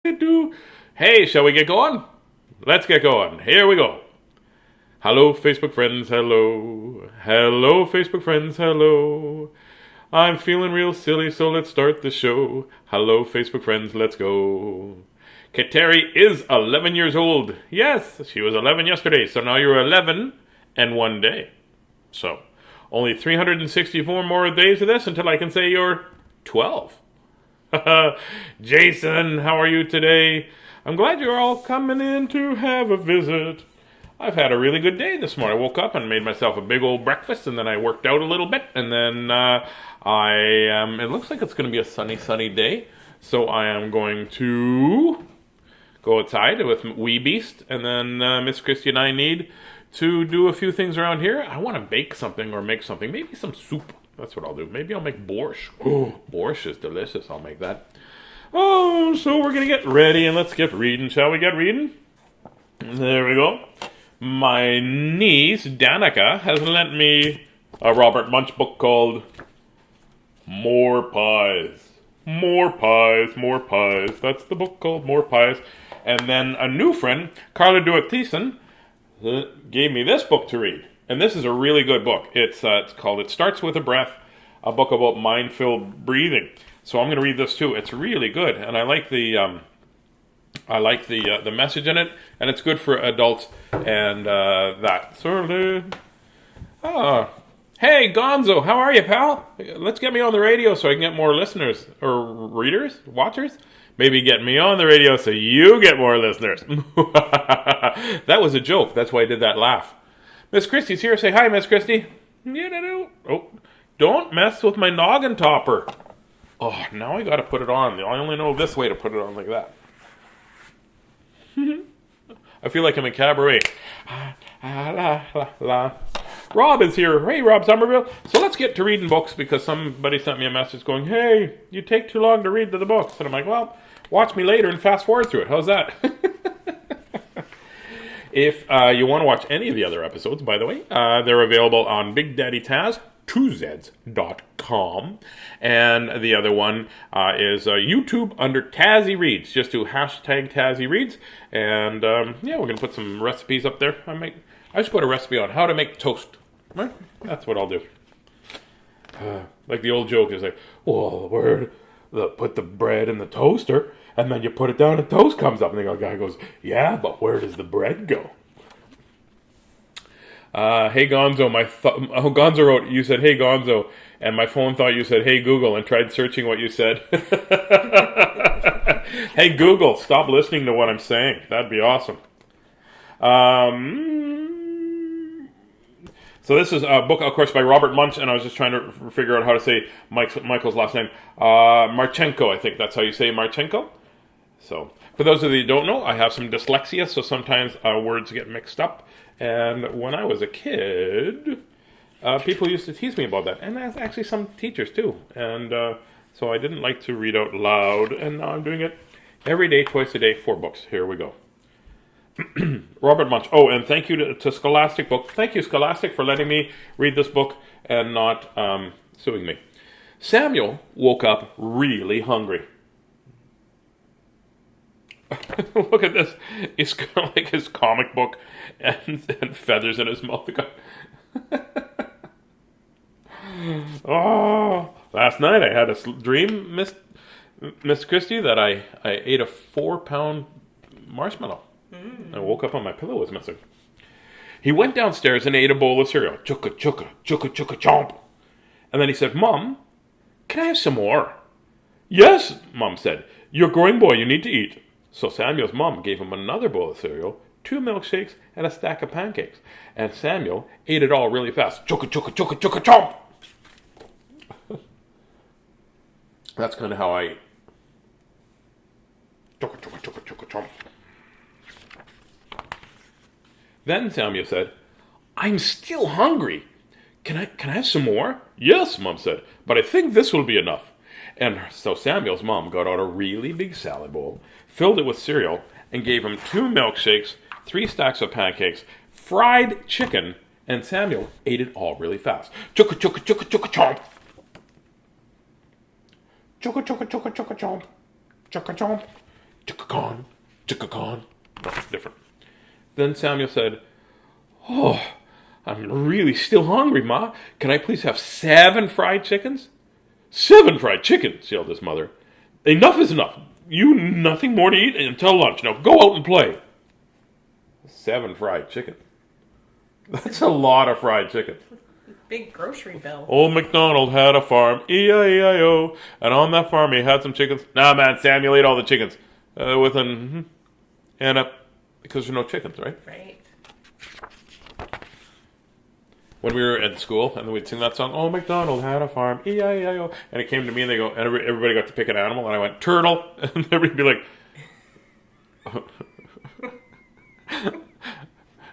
Hey, shall we get going? Let's get going. Here we go. Hello, Facebook friends. Hello. Hello, Facebook friends. Hello. I'm feeling real silly, so let's start the show. Hello, Facebook friends. Let's go. Kateri is 11 years old. Yes, she was 11 yesterday, so now you're 11 and 1 day. So, only 364 more days of this until I can say you're 12. Jason, how are you today? I'm glad you're all coming in to have a visit. I've had a really good day this morning. I woke up and made myself a big old breakfast, and then I worked out a little bit, and then it looks like it's going to be a sunny day, so I am going to go outside with Wee Beast, and then Miss Christy and I need to do a few things around here. I want to bake something or make something, maybe some soup. That's what I'll do. Maybe I'll make borscht. Oh, borscht is delicious. I'll make that. Oh, so we're going to get ready and let's get reading. Shall we get reading? There we go. My niece, Danica, has lent me a Robert Munsch book called More Pies. More Pies, More Pies. That's the book called More Pies. And then a new friend, Karla Dueck Thiessen, gave me this book to read. And this is a really good book. It's called It Starts With a Breath, a book about mind-filled breathing. So I'm going to read this too. It's really good, and I like the message in it, and it's good for adults and that sort of. Hey Gonzo, how are you, pal? Let's get me on the radio so I can get more listeners or readers, watchers. Maybe get me on the radio so you get more listeners. That was a joke. That's why I did that laugh. Miss Christie's here. Say hi, Miss Christie. Oh, don't mess with my noggin topper. Oh, now I gotta put it on. I only know this way to put it on like that. I feel like I'm in cabaret. Rob is here. Hey, Rob Somerville. So let's get to reading books because somebody sent me a message going, hey, you take too long to read the books. And I'm like, well, watch me later and fast forward through it. How's that? If you want to watch any of the other episodes, by the way, they're available on Big Daddy Tazz, 2zs.com. And the other one is YouTube under Tazzy Reads. Just do hashtag Tazzy Reads. And we're going to put some recipes up there. I just put a recipe on how to make toast. Right? That's what I'll do. Like the old joke is like, well, put the bread in the toaster, and then you put it down and toast comes up. And the guy goes, yeah, but where does the bread go? Hey Gonzo, Gonzo wrote, you said, hey Gonzo, and my phone thought you said, hey Google, and tried searching what you said. Hey Google, stop listening to what I'm saying. That'd be awesome. So this is a book, of course, by Robert Munsch, and I was just trying to figure out how to say Michael's last name. Marchenko, I think that's how you say Marchenko. So, for those of you who don't know, I have some dyslexia, so sometimes words get mixed up. And when I was a kid, people used to tease me about that. And that's actually some teachers, too. And so I didn't like to read out loud, and now I'm doing it every day, twice a day, 4 books. Here we go. Robert Munsch. Oh, and thank you to Scholastic Book. Thank you, Scholastic, for letting me read this book and not suing me. Samuel woke up really hungry. Look at this. He's got like his comic book and feathers in his mouth. Oh, last night I had a dream, Miss Christie, that I ate a 4-pound marshmallow. I woke up and my pillow was missing. He went downstairs and ate a bowl of cereal. Chugga, chugga, chugga, chugga, chomp. And then he said, Mom, can I have some more? Yes, Mom said. You're a growing boy, you need to eat. So Samuel's mom gave him another bowl of cereal, 2 milkshakes, and a stack of pancakes. And Samuel ate it all really fast. Chugga, chugga, chugga, chugga, chomp. That's kind of how I eat. Chugga, chugga, chugga, chugga, chomp. Then Samuel said, I'm still hungry. Can I have some more? Yes, Mom said, but I think this will be enough. And so Samuel's mom got out a really big salad bowl, filled it with cereal, and gave him 2 milkshakes, 3 stacks of pancakes, fried chicken, and Samuel ate it all really fast. Chugga, chugga, chugga, chugga, chomp. Chugga, chugga, chugga, chugga, chomp. Chugga, chomp. Chicka-con, chicka-con. No, different. Then Samuel said, "Oh, I'm really still hungry, Ma. Can I please have 7 fried chickens?" "7 fried chickens," yelled his mother. "Enough is enough. You nothing more to eat until lunch. Now go out and play." 7 fried chicken. That's a lot of fried chicken. Big grocery bill. Old MacDonald had a farm, E-I-E-I-O, and on that farm he had some chickens. Nah, man, Samuel ate all the chickens. Because there's no chickens, right? Right. When we were at school, and then we'd sing that song, "Oh, MacDonald had a farm, E-I-E-I-O," and it came to me, and they go, and everybody got to pick an animal, and I went, "Turtle," and everybody would be like,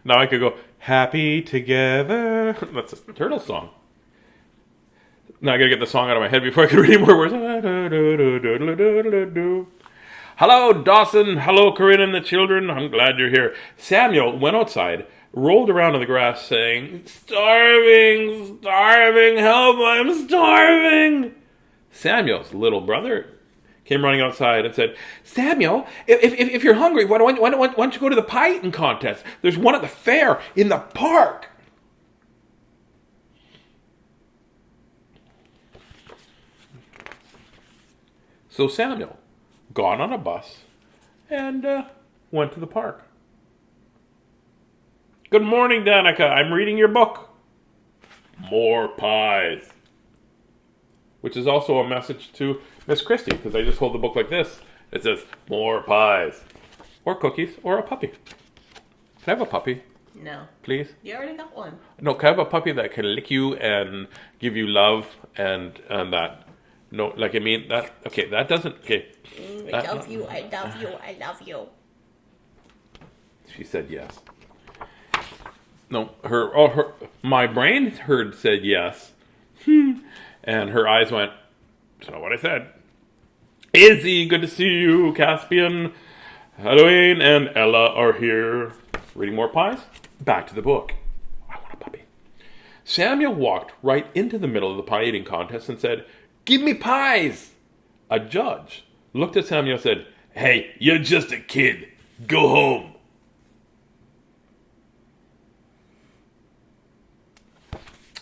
now I could go, "Happy together." That's a turtle song. Now I gotta get the song out of my head before I can read any more words. Hello, Dawson. Hello, Corinne and the children. I'm glad you're here. Samuel went outside, rolled around in the grass, saying, "Starving, starving, help, I'm starving." Samuel's little brother came running outside and said, "Samuel, if you're hungry, why don't you go to the pie eating contest? There's one at the fair in the park." So Samuel got on a bus and went to the park. "Good morning, Danica. I'm reading your book." "More pies." Which is also a message to Miss Christie, because I just hold the book like this. It says, "More pies." Or cookies, or a puppy. Can I have a puppy, No. please? You already got one. No, can I have a puppy that can lick you and give you love and that? No, like, I mean, that, okay, that doesn't, okay. I love you, I love you, I love you. She said yes. No, my brain said yes. And her eyes went, "That's not what I said." "Izzy, good to see you. Caspian, Halloween, and Ella are here." Reading more pies? Back to the book. I want a puppy. Samuel walked right into the middle of the pie eating contest and said, "Give me pies." A judge looked at Samuel and said, "Hey, you're just a kid. Go home."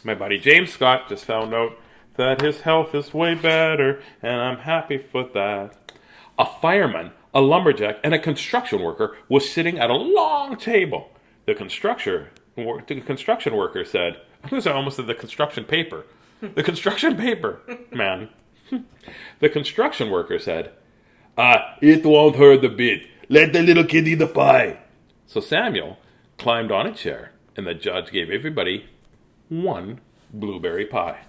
My buddy James Scott just found out that his health is way better, and I'm happy for that. A fireman, a lumberjack, and a construction worker was sitting at a long table. The construction worker said, I was almost at the construction paper. The construction paper, man. The construction worker said, "It won't hurt a bit. Let the little kid eat the pie." So Samuel climbed on a chair, and the judge gave everybody 1 blueberry pie.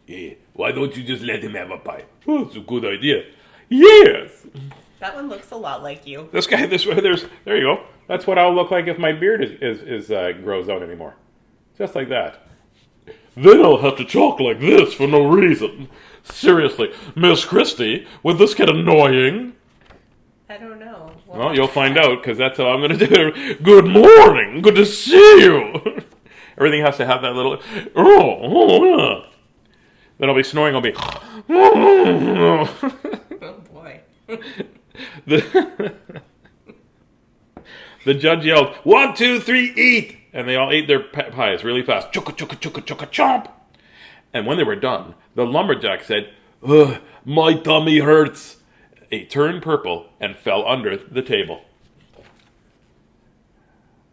"Yeah, why don't you just let him have a pie?" "Oh, it's a good idea." "Yes." That one looks a lot like you. This guy, there you go. That's what I'll look like if my beard grows out anymore. Just like that. "Then I'll have to talk like this for no reason. Seriously, Miss Christie, would this get annoying?" I don't know. Well, you'll find out, because that's how I'm going to do it. "Good morning. Good to see you." Everything has to have that little, yeah. Then I'll be snoring. I'll be, Oh boy. The judge yelled, "1, 2, 3, eat!" And they all ate their pies really fast. Chugga, chugga, chugga, chugga, chomp. And when they were done, the lumberjack said, "Ugh, my tummy hurts." He turned purple and fell under the table.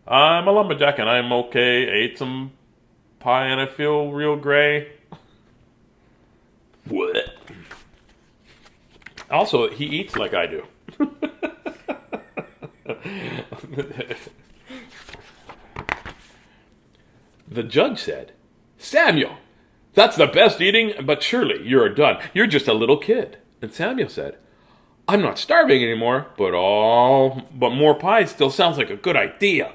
I'm a lumberjack and I'm okay. Ate some pie and I feel real gray. What? Also, he eats like I do. The judge said, "Samuel, that's the best eating, but surely you're done. You're just a little kid." And Samuel said, "I'm not starving anymore, but more pies still sounds like a good idea."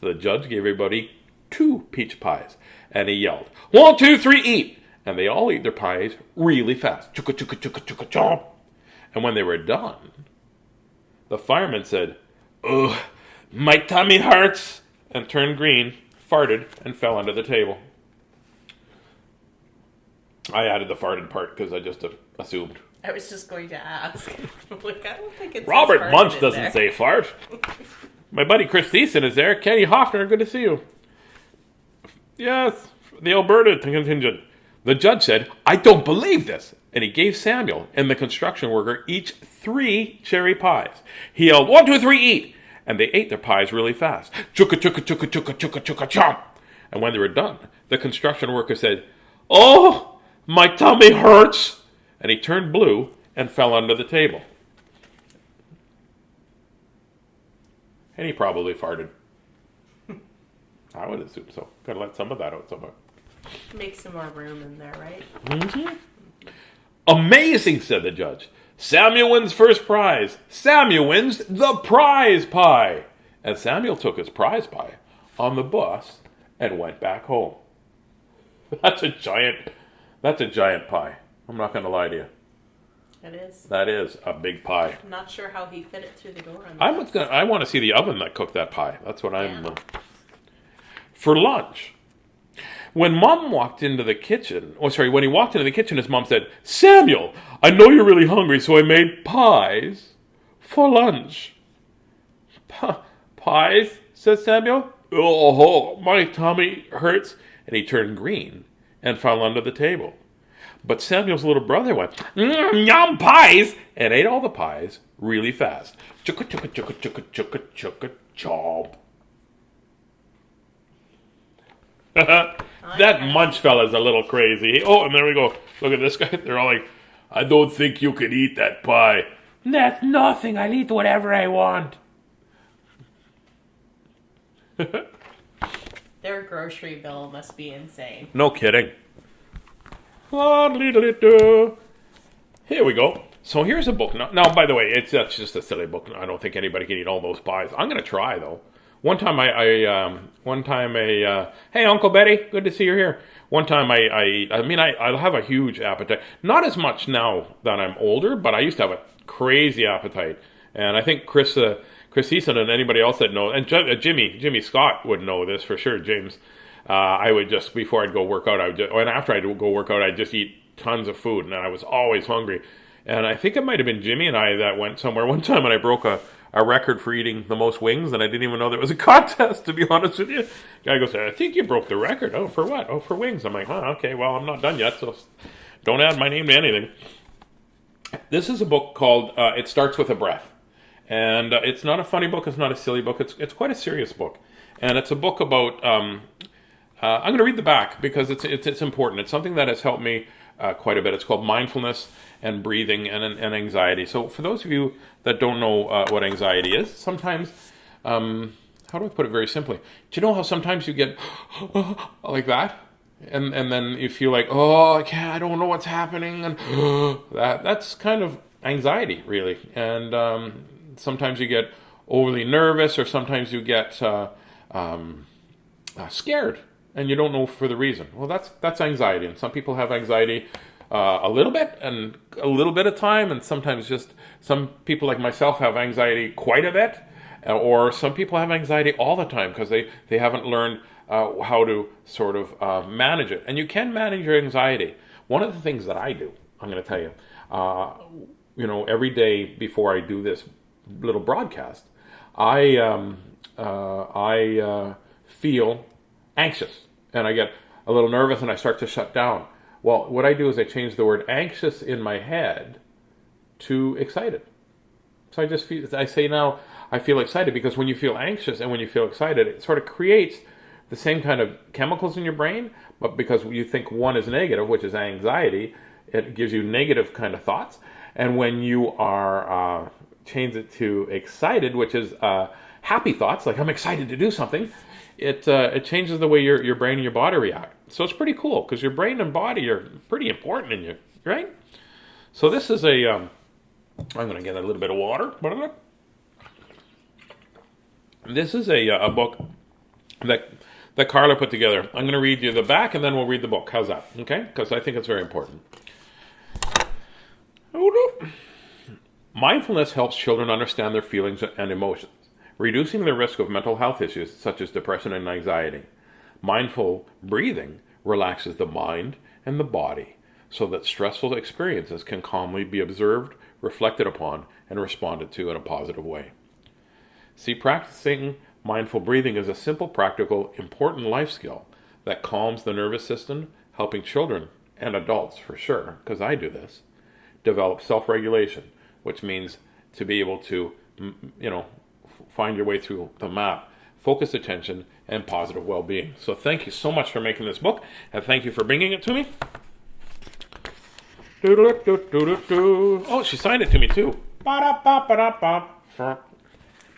So the judge gave everybody 2 peach pies, and he yelled, 1, 2, 3, eat! And they all ate their pies really fast. Chugga, chugga, chugga, chugga, chomp. And when they were done, the fireman said, "Ugh, my tummy hurts," and turned green, farted, and fell under the table. I added the farted part because I just assumed. I was just going to ask. Like, I don't think it's Robert Munsch doesn't say fart. My buddy Chris Thiessen is there. Kenny Hoffner, good to see you. Yes, the Alberta contingent. The judge said, "I don't believe this." And he gave Samuel and the construction worker each 3 cherry pies. He yelled, 1, 2, 3, eat! And they ate their pies really fast. Chugga, chugga, chugga, chugga, chugga, chugga, chomp. And when they were done, the construction worker said, "Oh, my tummy hurts." And he turned blue and fell under the table. And he probably farted. I would assume so. Gotta let some of that out somewhere. Make some more room in there, right? Mm-hmm. Amazing, said the judge. Samuel wins first prize. Samuel wins the prize pie. And Samuel took his prize pie on the bus and went back home. That's a giant pie. I'm not going to lie to you. It is. That is a big pie. I'm not sure how he fit it through the door. I want to see the oven that cooked that pie. That's what I'm... For lunch, when he walked into the kitchen, his mom said, "Samuel, I know you're really hungry, so I made pies for lunch." Pies, says Samuel. "Oh, my tummy hurts." And he turned green and fell under the table. But Samuel's little brother went, "Yum, pies," and ate all the pies really fast. Chugga, chugga, chugga, chugga, chugga, chugga, chomp. That Munch fella's a little crazy. Oh, and there we go. Look at this guy. They're all like, "I don't think you could eat that pie." "That's nothing. I'll eat whatever I want." Their grocery bill must be insane. No kidding. Here we go. So here's a book. Now, by the way, it's just a silly book. I don't think anybody can eat all those pies. I'm going to try, though. One time hey, Uncle Betty, good to see you here. One time I'll have a huge appetite. Not as much now that I'm older, but I used to have a crazy appetite. And I think Chris Thiessen and anybody else that knows, and Jimmy Scott would know this for sure, James. I would just, before I'd go work out, and after I'd go work out, I'd just eat tons of food, and I was always hungry. And I think it might have been Jimmy and I that went somewhere one time, and I broke a record for eating the most wings, and I didn't even know there was a contest, to be honest with you. Guy goes, "I think you broke the record." "Oh, for what?" "Oh, for wings." I'm like, "Oh, okay, well, I'm not done yet, so don't add my name to anything." This is a book called It Starts With a Breath. And it's not a funny book, it's not a silly book, it's quite a serious book. And it's a book about, I'm going to read the back because it's important. It's something that has helped me quite a bit. It's called Mindfulness and Breathing and Anxiety. So for those of you that don't know what anxiety is, sometimes, how do I put it very simply? Do you know how sometimes you get like that? And then you feel like, "Oh, I don't know what's happening," and that's kind of anxiety, really. And sometimes you get overly nervous, or sometimes you get scared, and you don't know for the reason. Well, that's anxiety, and some people have anxiety a little bit and a little bit of time, and sometimes just some people like myself have anxiety quite a bit, or some people have anxiety all the time because they haven't learned how to sort of manage it. And you can manage your anxiety. One of the things that I do, I'm going to tell you, every day before I do this little broadcast, I feel anxious, and I get a little nervous, and I start to shut down. Well, what I do is I change the word anxious in my head to excited. So I say now, I feel excited, because when you feel anxious and when you feel excited, it sort of creates the same kind of chemicals in your brain, but because you think one is negative, which is anxiety, it gives you negative kind of thoughts. And when you are change it to excited, which is happy thoughts, like I'm excited to do something, it changes the way your brain and your body react. So it's pretty cool, because your brain and body are pretty important in you, right? So this is I'm going to get a little bit of water. This is a book that Karla put together. I'm going to read you the back, and then we'll read the book. How's that? Okay? Because I think it's very important. Mindfulness helps children understand their feelings and emotions, reducing the risk of mental health issues such as depression and anxiety. Mindful breathing relaxes the mind and the body, so that stressful experiences can calmly be observed, reflected upon, and responded to in a positive way. See, practicing mindful breathing is a simple, practical, important life skill that calms the nervous system, helping children and adults, for sure, because I do this, develop self-regulation, which means to be able to, find your way through the map, focused attention, and positive well-being. So thank you so much for making this book, and thank you for bringing it to me. Oh, she signed it to me too.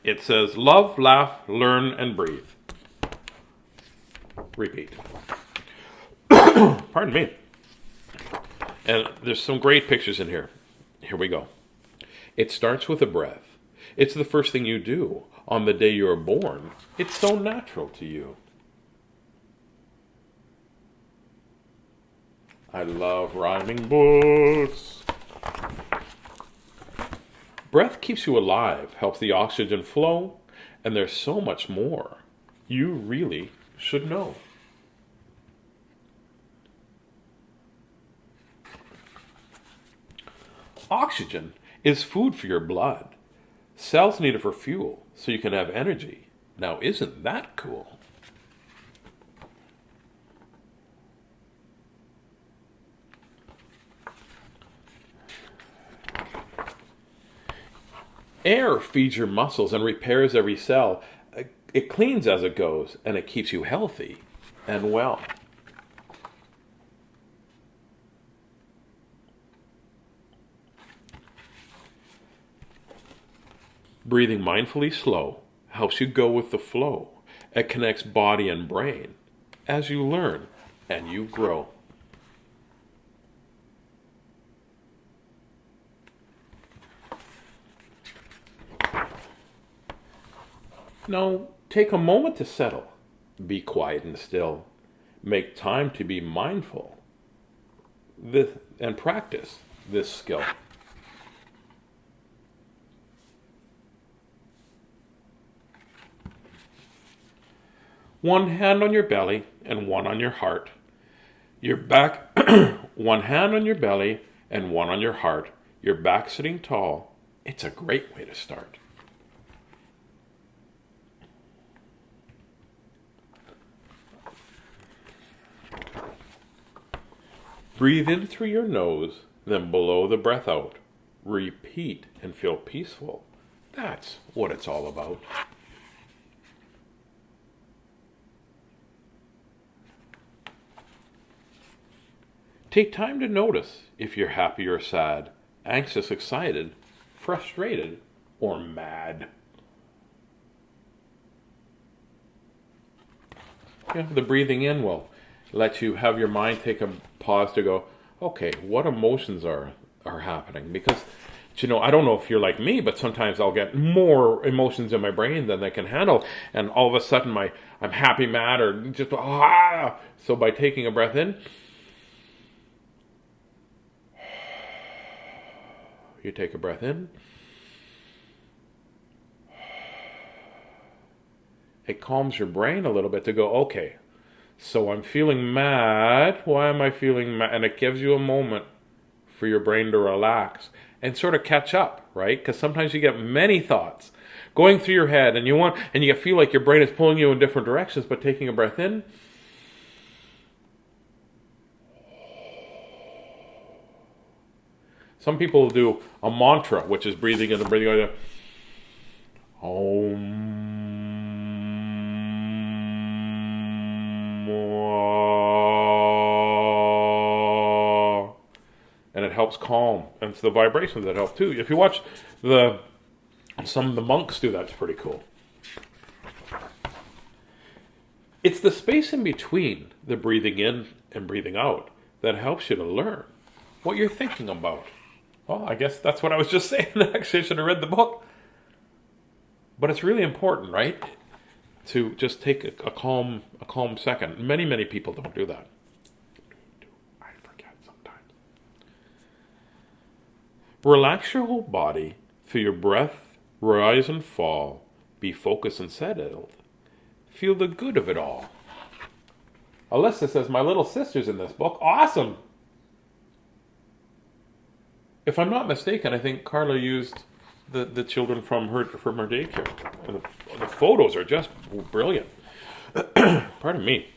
It says, love, laugh, learn, and breathe. Repeat. Pardon me. And there's some great pictures in here. Here we go. It starts with a breath. It's the first thing you do on the day you are born. It's so natural to you. I love rhyming books. Breath keeps you alive, helps the oxygen flow, and there's so much more you really should know. Oxygen is food for your blood. Cells need it for fuel, so you can have energy. Now, isn't that cool? Air feeds your muscles and repairs every cell. It cleans as it goes, and it keeps you healthy and well. Breathing mindfully slow helps you go with the flow. It connects body and brain as you learn and you grow. Now, take a moment to settle. Be quiet and still. Make time to be mindful and practice this skill. One hand on your belly and one on your heart. Your back, one hand on your belly and one on your heart. Your back sitting tall. It's a great way to start. Breathe in through your nose, then blow the breath out. Repeat and feel peaceful. That's what it's all about. Take time to notice if you're happy or sad, anxious, excited, frustrated, or mad. The breathing in will let you have your mind take a pause to go, okay, what emotions are happening? Because, I don't know if you're like me, but sometimes I'll get more emotions in my brain than I can handle, and all of a sudden I'm happy, mad, or just So by taking a breath in, you take a breath in. It calms your brain a little bit to go, okay, so I'm feeling mad. Why am I feeling mad? And it gives you a moment for your brain to relax and sort of catch up, right? Because sometimes you get many thoughts going through your head, and you feel like your brain is pulling you in different directions, but taking a breath in, some people will do a mantra, which is breathing in and breathing out. Om. And it helps calm. And it's the vibrations that help too. If you watch some of the monks do that, it's pretty cool. It's the space in between the breathing in and breathing out that helps you to learn what you're thinking about. Well, I guess that's what I was just saying. Actually, I should have read the book. But it's really important, right? To just take a calm second. Many people don't do that. I forget sometimes. Relax your whole body. Feel your breath rise and fall. Be focused and settled. Feel the good of it all. Alyssa says, my little sister's in this book. Awesome! if I'm not mistaken, I think Karla used the children from her daycare. And the photos are just brilliant. Pardon me.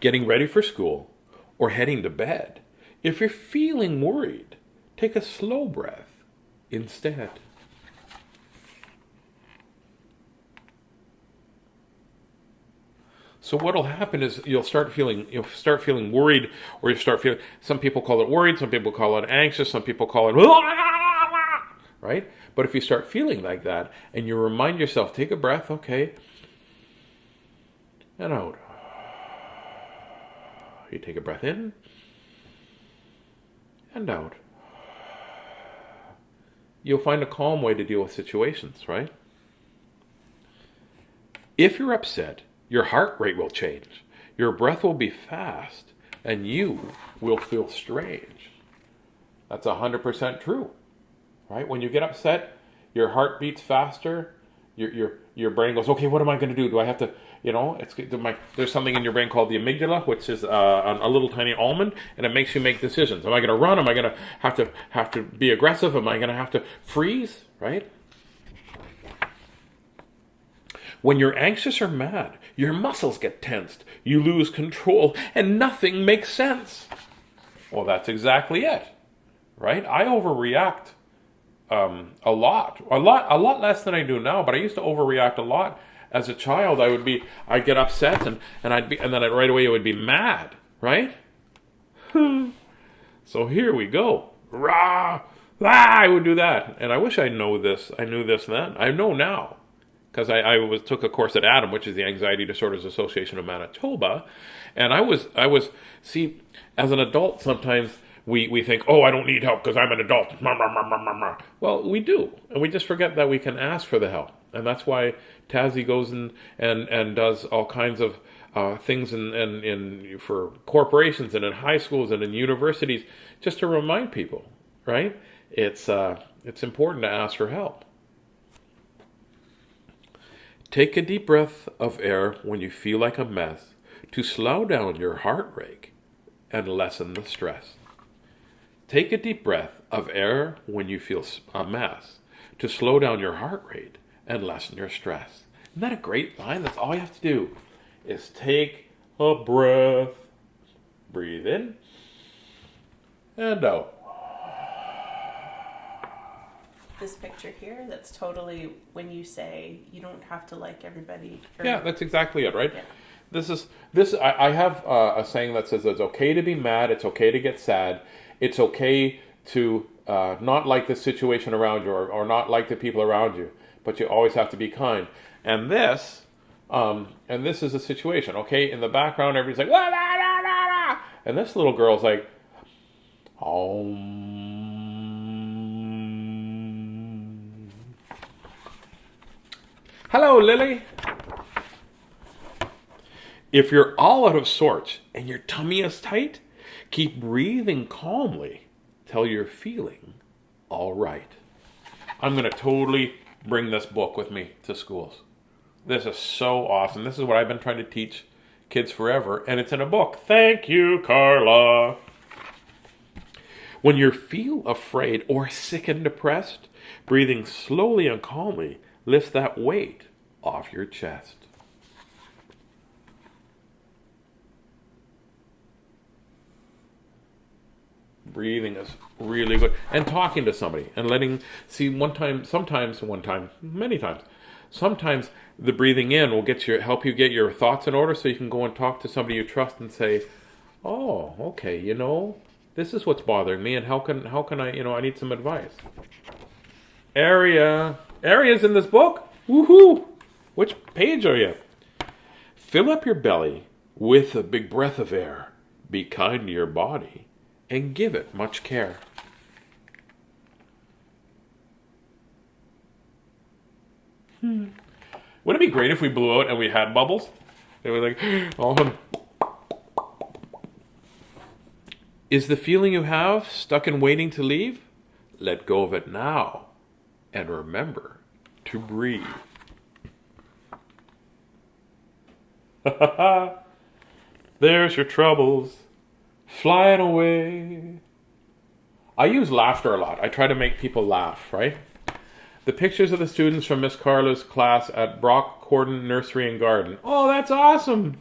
Getting ready for school or heading to bed. If you're feeling worried, take a slow breath instead. So what'll happen is you'll start feeling worried, or you start feeling. Some people call it worried, some people call it anxious, some people call it right. But if you start feeling like that, and you remind yourself, take a breath, okay, and out. You take a breath in and out. You'll find a calm way to deal with situations, right? If you're upset, your heart rate will change. Your breath will be fast, and you will feel strange. That's 100% true, right? When you get upset, your heart beats faster. Your brain goes, okay, what am I going to do? Do I have to, there's something in your brain called the amygdala, which is a little tiny almond, and it makes you make decisions. Am I going to run? Am I going to have to be aggressive? Am I going to have to freeze? Right? When you're anxious or mad, your muscles get tensed. You lose control, and nothing makes sense. Well, that's exactly it, right? I overreact a lot less than I do now. But I used to overreact a lot as a child. I'd get upset, and then right away I would be mad, right? So here we go. Rah, I would do that, and I wish I knew this then. I know now. Because I took a course at ADAM, which is the Anxiety Disorders Association of Manitoba, and I was as an adult sometimes we think, oh, I don't need help because I'm an adult. Well, we do, and we just forget that we can ask for the help, and that's why Tazzy goes and does all kinds of things in for corporations and in high schools and in universities, just to remind people, right? It's important to ask for help. Take a deep breath of air when you feel like a mess to slow down your heart rate and lessen the stress. Take a deep breath of air when you feel a mess to slow down your heart rate and lessen your stress. Isn't that a great line? That's all you have to do is take a breath, breathe in and out. This picture here, that's totally when you say you don't have to like everybody. Yeah, that's exactly it, right? Yeah. I have a saying that says it's okay to be mad, it's okay to get sad, it's okay to not like the situation around you or not like the people around you, but you always have to be kind. And this is a situation, okay? In the background, everybody's like, wah, la, la, la, la. And this little girl's like, Hello, Lily. If you're all out of sorts and your tummy is tight, keep breathing calmly till you're feeling all right. I'm going to totally bring this book with me to schools. This is so awesome. This is what I've been trying to teach kids forever, and it's in a book. Thank you, Karla. When you feel afraid or sick and depressed, breathing slowly and calmly lifts that weight off your chest. Breathing is really good. And talking to somebody and many times, sometimes the breathing in will help you get your thoughts in order so you can go and talk to somebody you trust and say, oh, okay, this is what's bothering me and how can I, I need some advice. Areas in this book? Woohoo! Which page are you? Fill up your belly with a big breath of air. Be kind to your body and give it much care. Wouldn't it be great if we blew out and we had bubbles? It was like, Is the feeling you have stuck in waiting to leave? Let go of it now. And remember to breathe. There's your troubles flying away. I use laughter a lot. I try to make people laugh, right? The pictures of the students from Miss Karla's class at Brock Cordon Nursery and Garden. Oh, that's awesome.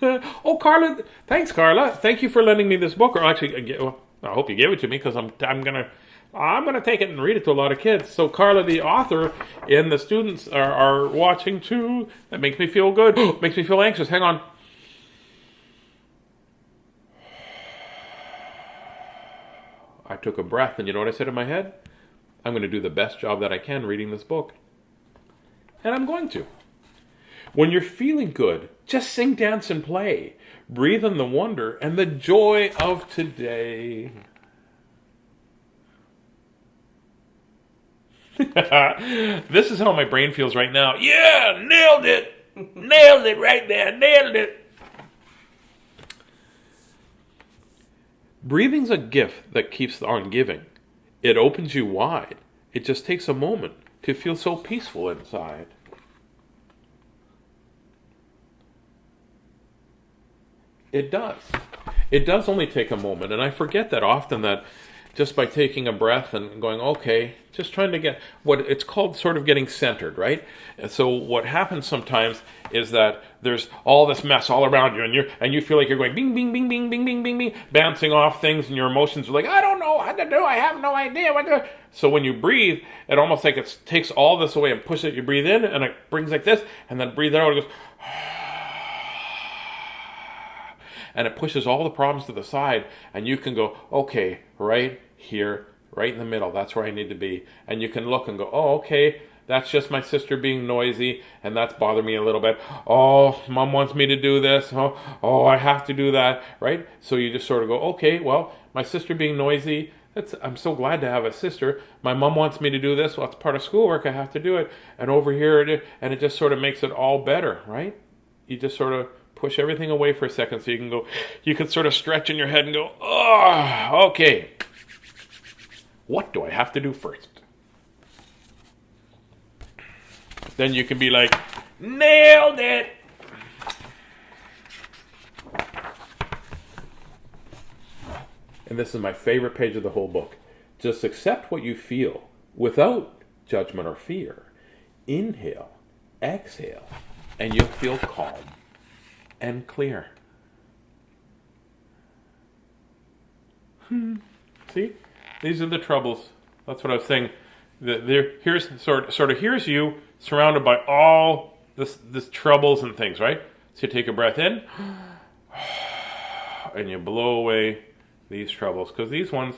Oh, Karla, thanks, Karla. Thank you for lending me this book. Or actually, I hope you gave it to me, because I'm gonna take it and read it to a lot of kids. So Karla, the author, and the students are watching too. That makes me feel good. Makes me feel anxious. Hang on. I took a breath, and you know what I said in my head? I'm going to do the best job that I can reading this book. And I'm going to. When you're feeling good, just sing, dance, and play. Breathe in the wonder and the joy of today. This is how my brain feels right now. Yeah, nailed it. Nailed it right there. Nailed it. Breathing's a gift that keeps on giving. It opens you wide. It just takes a moment to feel so peaceful inside. It does. It does only take a moment. And I forget that often, that just by taking a breath and going, okay, just trying to get what it's called sort of getting centered, right? And so what happens sometimes is that there's all this mess all around you, and you feel like you're going bing, bing, bing, bing, bing, bing, bing, bing, bouncing off things, and your emotions are like, I don't know what to do, I have no idea what to do. So when you breathe, it almost like it takes all this away and pushes it. You breathe in, and it brings like this, and then breathe out, it goes, and it pushes all the problems to the side, and you can go, okay, right here, right in the middle, that's where I need to be. And you can look and go, oh, okay, that's just my sister being noisy, and that's bothering me a little bit. Oh, mom wants me to do this. Oh, I have to do that, right? So you just sort of go, okay, well, my sister being noisy, I'm so glad to have a sister. My mom wants me to do this. Well, it's part of schoolwork. I have to do it. And over here, and it just sort of makes it all better, right? You just sort of push everything away for a second, so you can sort of stretch in your head and go, oh, okay. What do I have to do first? Then you can be like, nailed it. And this is my favorite page of the whole book. Just accept what you feel without judgment or fear. Inhale, exhale, and you'll feel calm and clear. See? These are the troubles. That's what I was saying. Here's here's you surrounded by all this troubles and things, right? So you take a breath in, and you blow away these troubles, because these ones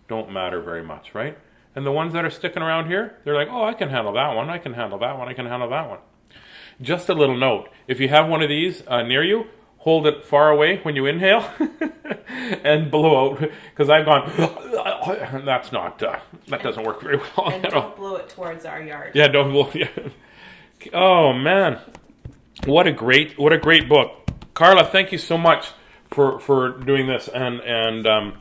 don't matter very much, right? And the ones that are sticking around here, they're like, oh, I can handle that one, I can handle that one, I can handle that one. Just a little note, if you have one of these near you, hold it far away when you inhale and blow out, because I've gone, that's not, that doesn't work very well. And don't blow it towards our yard. Yeah, don't blow, yeah. Oh man, what a great book. Karla, thank you so much for doing this, and I'm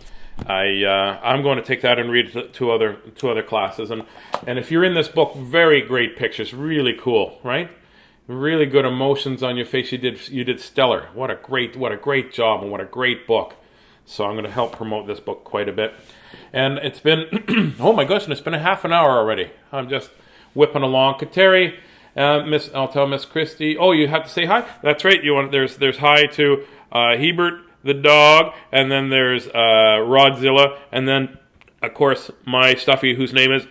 going to take that and read it to other classes, and if you're in this book, very great pictures, really cool, right? Really good emotions on your face. You did stellar. What a great job, and what a great book. So I'm going to help promote this book quite a bit. And it's been oh my gosh, and it's been a half an hour already. I'm just whipping along. Kateri, I'll tell Miss Christie. Oh, you have to say hi. That's right. There's hi to Hebert the dog, and then there's Rodzilla, and then of course my stuffy, whose name is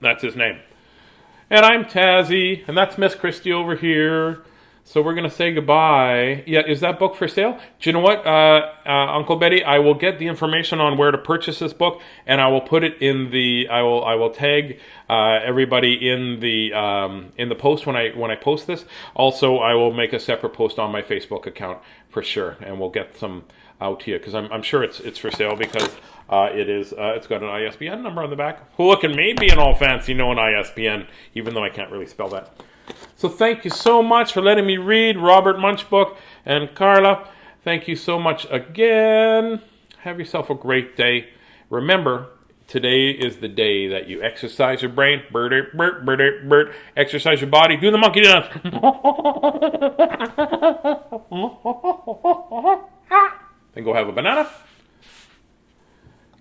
that's his name. And I'm Tazzy, and that's Miss Christie over here. So we're going to say goodbye. Yeah, is that book for sale? Do you know what, Uncle Betty? I will get the information on where to purchase this book, and I will put it in the. I will tag everybody in the post when I post this. Also, I will make a separate post on my Facebook account for sure, and we'll get some out to you, because I'm sure it's for sale, because it's got an ISBN number on the back. Look at me being all fancy knowing ISBN, even though I can't really spell that. So thank you so much for letting me read Robert Munsch book. And Karla, thank you so much again. Have yourself a great day. Remember, today is the day that you exercise your brain. Exercise your body. Do the monkey dance. Then go have a banana.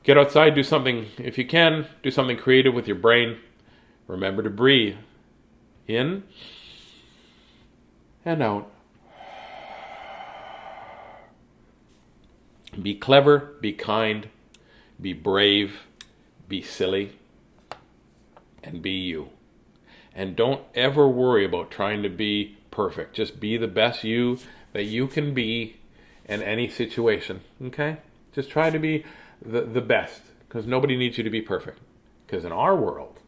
Get outside, do something, if you can, do something creative with your brain. Remember to breathe. In and out. Be clever, be kind, be brave, be silly, and be you. And don't ever worry about trying to be perfect. Just be the best you that you can be in any situation, okay? Just try to be the best, because nobody needs you to be perfect. Because in our world,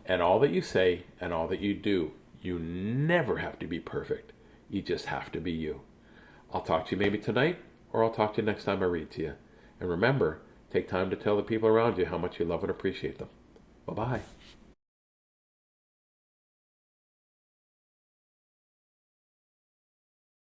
and all that you say and all that you do, you never have to be perfect. You just have to be you. I'll talk to you maybe tonight, or I'll talk to you next time I read to you. And remember, take time to tell the people around you how much you love and appreciate them. Bye-bye.